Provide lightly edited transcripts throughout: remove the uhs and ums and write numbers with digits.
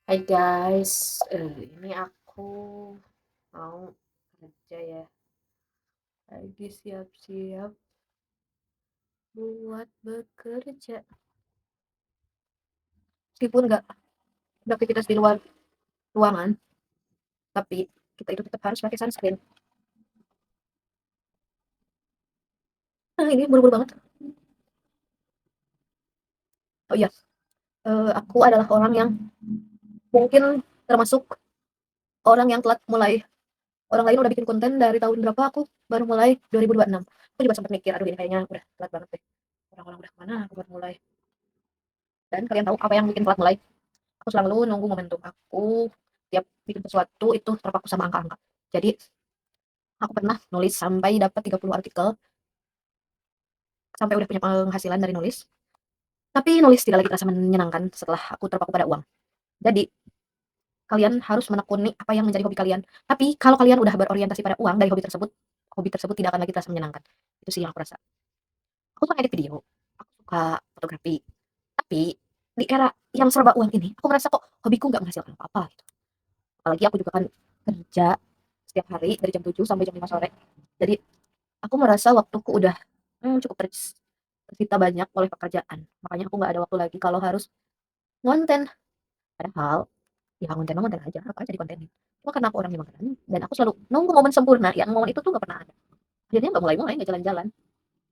Hai guys, ini aku mau kerja ya, lagi siap-siap buat bekerja. Meskipun nggak beraktivitas di luar ruangan, tapi kita itu tetap harus pakai sunscreen. Nah ini buru-buru banget. Oh iya, aku adalah orang yang mungkin termasuk orang yang telat mulai. Orang lain udah bikin konten dari tahun berapa, aku baru mulai 2026. Aku juga sempat mikir, aduh ini kayaknya udah telat banget deh. Orang-orang udah kemana, aku baru mulai. Dan kalian tahu apa yang bikin telat mulai? Aku selalu nunggu momentum. Aku tiap bikin sesuatu itu terpaku sama angka-angka. Jadi aku pernah nulis sampai dapat 30 artikel, sampai udah punya penghasilan dari nulis. Tapi nulis tidak lagi terasa menyenangkan setelah aku terpaku pada uang. Jadi kalian harus menekuni apa yang menjadi hobi kalian. Tapi kalau kalian udah berorientasi pada uang dari hobi tersebut tidak akan lagi terasa menyenangkan. Itu sih yang aku rasa. Aku suka edit video, aku suka fotografi. Tapi di era yang serba uang ini, aku merasa kok hobiku nggak menghasilkan apa-apa gitu. Apalagi aku juga kan kerja setiap hari dari jam 7 sampai jam 5 sore. Jadi aku merasa waktuku udah cukup tersita banyak oleh pekerjaan. Makanya aku nggak ada waktu lagi kalau harus ngonten. Padahal ya konten mah konten aja, apa aja dikontenin. Cuma karena aku orangnya makanan dan aku selalu nunggu momen sempurna, yang momen itu tuh nggak pernah ada. Akhirnya nggak mulai-mulai, nggak jalan-jalan.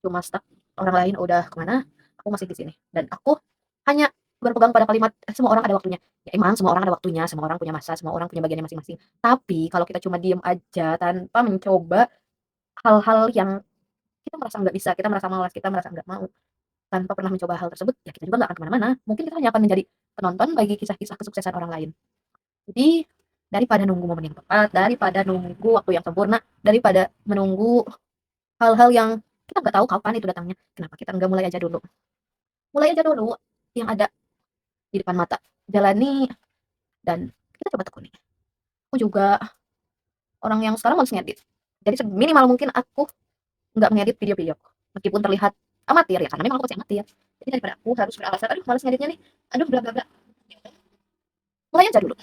Cuma stuck, orang lain udah kemana, aku masih di sini. Dan aku hanya berpegang pada kalimat, semua orang ada waktunya. Ya emang semua orang ada waktunya, semua orang punya masa, semua orang punya bagiannya masing-masing. Tapi kalau kita cuma diem aja tanpa mencoba hal-hal yang kita merasa nggak bisa, kita merasa malas, kita merasa nggak mau, tanpa pernah mencoba hal tersebut, ya kita juga nggak akan kemana-mana. Mungkin kita hanya akan menjadi penonton bagi kisah-kisah kesuksesan orang lain. Jadi, daripada nunggu momen yang tepat, daripada nunggu waktu yang sempurna, daripada menunggu hal-hal yang kita nggak tahu kapan itu datangnya, kenapa kita nggak mulai aja dulu? Mulai aja dulu yang ada di depan mata. Jalani dan kita coba tekuni. Aku juga orang yang sekarang males ngedit. Jadi seminimal mungkin aku nggak ngedit video-video. Meskipun terlihat amatir ya, karena memang aku masih amatir. Jadi daripada aku harus beralasan, aduh males ngeditnya nih, aduh bla bla bla. Mulai aja dulu.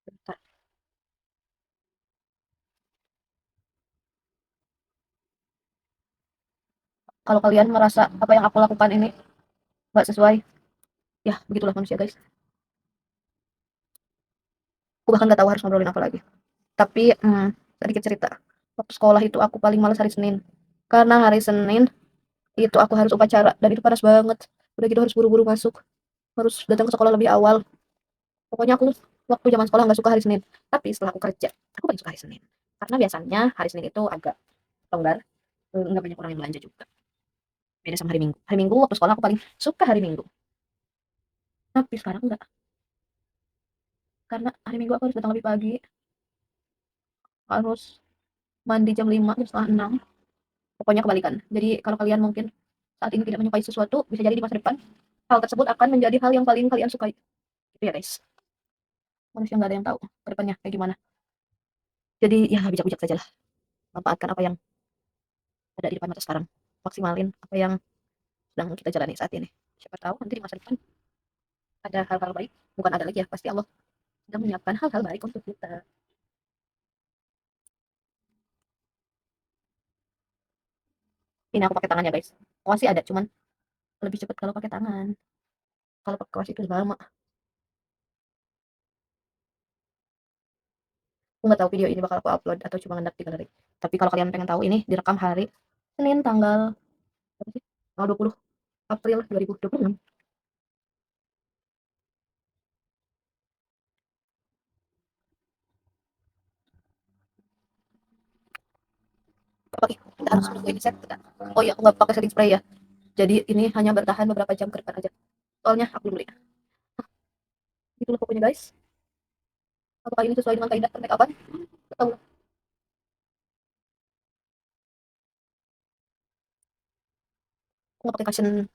Bentar. Kalau kalian merasa apa yang aku lakukan ini nggak sesuai, ya begitulah manusia guys. Aku bahkan nggak tahu harus ngobrolin apa lagi. Tapi sedikit cerita. Waktu sekolah itu aku paling malas hari Senin. Karena hari Senin itu aku harus upacara dan itu panas banget. Udah gitu harus buru-buru masuk, harus datang ke sekolah lebih awal. Pokoknya aku waktu zaman sekolah nggak suka hari Senin. Tapi setelah aku kerja, aku paling suka hari Senin. Karena biasanya hari Senin itu agak longgar, nggak banyak orang yang belanja juga. Beda sama hari Minggu. Hari Minggu waktu sekolah aku paling suka hari Minggu. Tapi sekarang enggak. Karena hari Minggu aku harus datang lebih pagi, harus mandi jam 5, jam setengah 6. Pokoknya kebalikan. Jadi kalau kalian mungkin saat ini tidak menyukai sesuatu, bisa jadi di masa depan hal tersebut akan menjadi hal yang paling kalian sukai. Gitu ya guys. Manusia nggak ada yang tahu ke depannya kayak gimana. Jadi ya bijak-bijak saja lah. Manfaatkan apa yang ada di depan mata sekarang. Maksimalin apa yang sedang kita jalani saat ini. Siapa tahu nanti di masa depan ada hal-hal baik. Bukan ada lagi ya, pasti Allah sedang menyiapkan hal-hal baik untuk kita. Ini aku pakai tangan ya guys. Kuas sih ada, cuman lebih cepat kalau pakai tangan. Kalau pakai kuas itu lama. Aku nggak tahu video ini bakal aku upload atau cuma ngendap di galeri. Tapi kalau kalian pengen tahu, ini direkam hari Senin tanggal berapa sih? Tanggal 20 April 2026. Oke, kita harus menunggu ini set. Oh iya, aku nggak pakai setting spray ya. Jadi ini hanya bertahan beberapa jam ke depan aja. Soalnya aku belum beli. Itulah pokoknya guys. Apakah ini sesuai dengan kaidah make upan? Tahu. Aku nggak pakai cushion.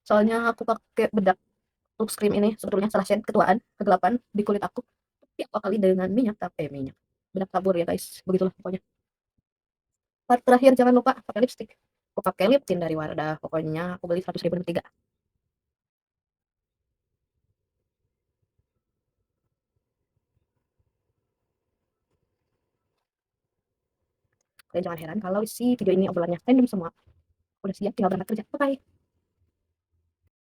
Soalnya aku pakai bedak look cream ini sebetulnya salah shade ketuaan, kegelapan di kulit aku. Tapi aku kali dengan minyak tapi minyak. Bedak tabur ya guys. Begitulah pokoknya. Part terakhir jangan lupa pakai lipstick. Aku pakai lip tint dari Wardah. Pokoknya aku beli 100.000 tiga. dan jangan heran kalau si video ini obrolannya random semua. Udah siap tinggal berangkat kerja. Bye-bye.